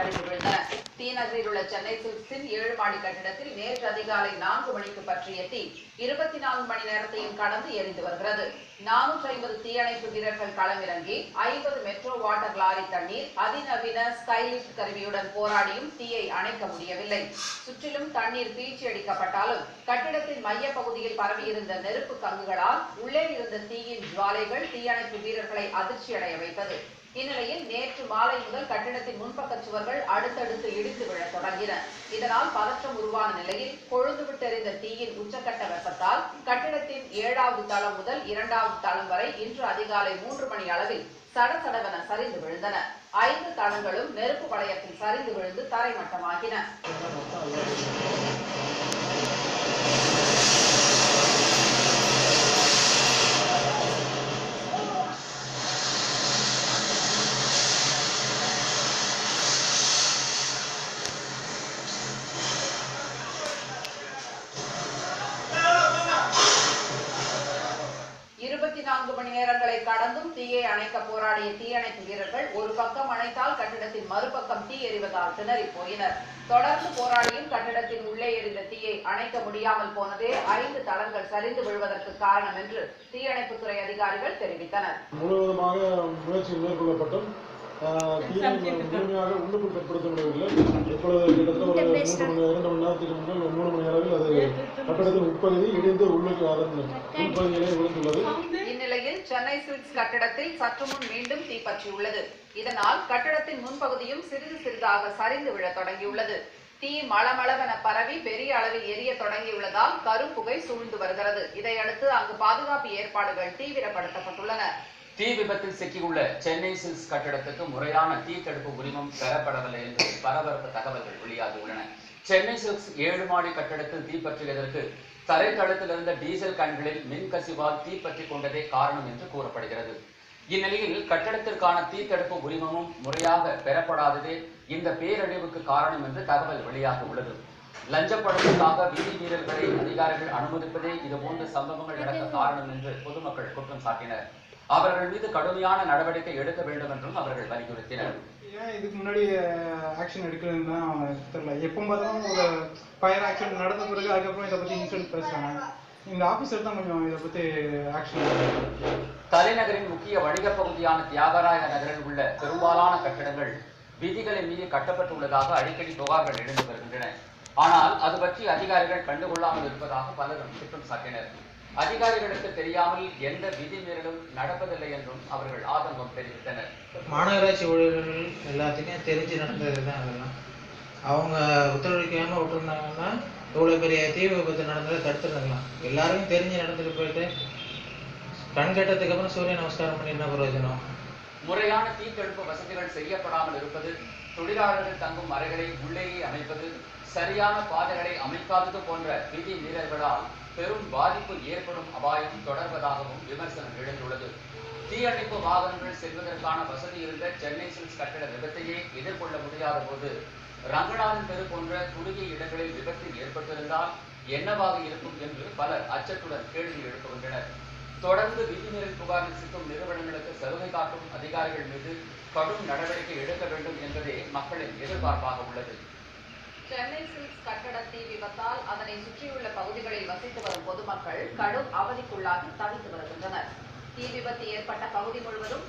சரிந்து விழுந்தன. தி நகரில் உள்ள சென்னை சில்க்ஸின் 7 மாடி கட்டிடத்தில் நேற்று அதிகாலை 4 மணிக்கு பற்றிய தீ 24 மணி நேரத்தையும் கடந்து எரிந்து வருகிறது. 450 தீயணைப்பு வீரர்கள் களமிறங்கி 50 மெட்ரோ வாட்டர் லாரி தண்ணீர் அதிநவீன ஸ்கைலிஃப்ட் கருவியுடன் போராடியும் தீயை அணைக்க முடியவில்லை. சுற்றிலும் தண்ணீர் பீச்சி அடிக்கப்பட்டாலும் கட்டிடத்தின் மைய பகுதியில் பரவியிருந்த நெருப்பு கங்குகளால் உள்ளே இருந்த தீயின் ஜுவாலைகள் தீயணைப்பு வீரர்களை அதிர்ச்சியடைய வைத்தது. இந்நிலையில் நேற்று மாலை முதல் கட்டிடத்தின் முன்பக்க சுவர்கள் அடுத்தடுத்து இடித்து விழத் தொடங்கின. இதனால் பதற்றம் உருவான நிலையில் கொழுந்துவிட்டெறிந்த தீயின் உச்சக்கட்ட வெப்பத்தால் கட்டிடத்தின் 7வது தளம் முதல் 2வது தளம் வரை இன்று அதிகாலை 3 மணி அளவில் சடசடவென சரிந்து விழுந்தன. 5 தளங்களும் நெருப்பு வளையத்தில் சரிந்து விழுந்து தரைமட்டமாகின. 24 மணி நேரங்களை கடந்தும் தீயை அணைக்க போராடிய தீயணைப்பு வீரர்கள் ஒரு பக்கம் அணைத்தால் கட்டிடத்தின் மறுபக்கம் தீ எறிவதால் திணறி போயினர். தொடர்ந்து போராடியும் கட்டிடத்தின் உள்ளே எரிந்த தீயை அணைக்க முடியாமல் போனதே 5 தளங்கள் சரிந்து விழுவதற்கு காரணம் என்று தீயணைப்புத்துறை அதிகாரிகள் தெரிவித்தனர். முழுவதுமாக முயற்சி மேற்கொள்ளப்பட்டும் முழுமையாக உள்ளுக்குள் கட்டுப்படுத்த முடியவில்லை. இப்பொழுது கிட்டத்தட்ட ஒரு 2 மணி நேரத்துக்கு முன்னால் 3 மணி அளவில் அது கட்டடத்தின் உட்பகுதி இடிந்து உள்ளுக்கு அதன் உள்பகுதியிலே விழுந்துள்ளது. இந்நிலையில் சென்னை சில்க்ஸ் கட்டடத்தில் சற்று முன் மீண்டும் தீப்பற்றியுள்ளது. இதனால் கட்டடத்தின் முன்பகுதியும் சிறிது சிறிதாக சரிந்து விழ தொடங்கியுள்ளது. தீ மளமளவென பரவி பெரிய அளவில் எரிய தொடங்கியுள்ளதால் கரும்புகை சூழ்ந்து வருகிறது. இதையடுத்து அங்கு பாதுகாப்பு ஏற்பாடுகள் தீவிரப்படுத்தப்பட்டுள்ளன. தீ விபத்தில் சிக்கியுள்ள சென்னை சில்க்ஸ் கட்டிடத்துக்கு முறையான தீ தடுப்பு உரிமம் பெறப்படவில்லை என்று பரபரப்பு தகவல்கள் வெளியாகியுள்ளன. சென்னை சில்க்ஸ் 7 மாடி கட்டிடத்தில் தீப்பற்றியதற்கு தரைத்தளத்தில் இருந்த டீசல் கேன்களில் மின்கசிவால் தீப்பற்றிக் கொண்டதே காரணம் என்று கூறப்படுகிறது. இந்நிலையில் கட்டடத்திற்கான தீ தடுப்பு உரிமமும் முறையாக பெறப்படாததே இந்த பேரழிவுக்கு காரணம் என்று தகவல் வெளியாகியுள்ளது. லஞ்சப்படத்துக்காக விதிமீறல்களை அதிகாரிகள் அனுமதிப்பதே இதுபோன்ற சம்பவங்கள் நடக்க காரணம் என்று பொதுமக்கள் குற்றம் சாட்டினர். அவர்கள் மீது கடுமையான நடவடிக்கை எடுக்க வேண்டும் என்றும் அவர்கள் வலியுறுத்தினர். ஏன் இதுக்கு முன்னாடி ஆக்ஷன் எடுக்கலன்னா தெரியல. எப்போ பார்த்தாலும் ஒரு ஃபயர் ஆக்சிடென்ட் நடந்த பிறகு அதுக்கப்புறம் இதை பற்றி இன்சிடென்ட் பேசுறாங்க. இந்த ஆஃபீஸர் தான் கொஞ்சம் இதை பற்றி ஆக்ஷன். தலைநகரின் முக்கிய வணிக பகுதியான தியாகராய நகரில் உள்ள பெரும்பாலான கட்டிடங்கள் விதிகளை மீறி கட்டப்பட்டுள்ளதாக அடிக்கடி புகார்கள் எழுந்து வருகின்றன. ஆனால் அது பற்றி அதிகாரிகள் கண்டுகொள்ளாமல் இருப்பதாக பலரும் குற்றம் சாட்டினர். அதிகாரிகளுக்கு தெரியாமல் எந்த விதிமீறலும் நடப்பதில்லை என்றும் அவர்கள் ஆதங்கம் தெரிவித்தனர். மாநகராட்சி ஊழியர்கள் எல்லாத்துக்குமே தெரிஞ்சு நடந்தது தான். அதெல்லாம் அவங்க ஒத்துழைக்காம விட்டுருந்தாங்கன்னா இவ்வளோ பெரிய தீ விபத்து நடந்ததை தடுத்துருக்கலாம். எல்லாருக்கும் தெரிஞ்சு நடந்துட்டு போயிட்டு கண் கட்டத்துக்கு அப்புறம் சூரிய நமஸ்காரம் பண்ணி என்ன பிரயோஜனம்? முறையான தீ தடுப்பு வசதிகள் செய்யப்படாமல் இருப்பது, தொழிலாளர்கள் தங்கும் அறைகளை உள்ளேயே அமைப்பது, சரியான பாதைகளை அமைக்காதது போன்ற விதி மீறல்களால் பெரும் பாதிப்பு ஏற்படும் அபாயம் தொடர்வதாகவும் விமர்சனம் எழுந்துள்ளது. தீயணைப்பு வாகனங்கள் செல்வதற்கான வசதி இருந்த சென்னை சில்க்ஸ் கட்டட விபத்தையே எதிர்கொள்ள முடியாத போது ரங்கநாதன் தெரு போன்ற குறுகிய இடங்களில் விபத்து ஏற்பட்டிருந்தால் என்னவாக இருக்கும் என்று பலர் அச்சத்துடன் கேள்வி எழுப்புகின்றனர். தொடர்ந்து விதிமீறல் புகாரில் சிக்கும் நிறுவனங்களுக்கு சலுகை காட்டும் அதிகாரிகள் மீது கடும் நடவடிக்கை எடுக்க வேண்டும் என்பதே மக்களின் எதிர்பார்ப்பாக உள்ளது. சென்னை சில்க்ஸ் கட்டட தீ விபத்தால் அதனை சுற்றியுள்ள பகுதிகளில் வசித்து வரும் பொதுமக்கள் கடும் அவதிக்குள்ளாகி தவித்து வருகின்றனர். தீ விபத்து ஏற்பட்ட பகுதி முழுவதும்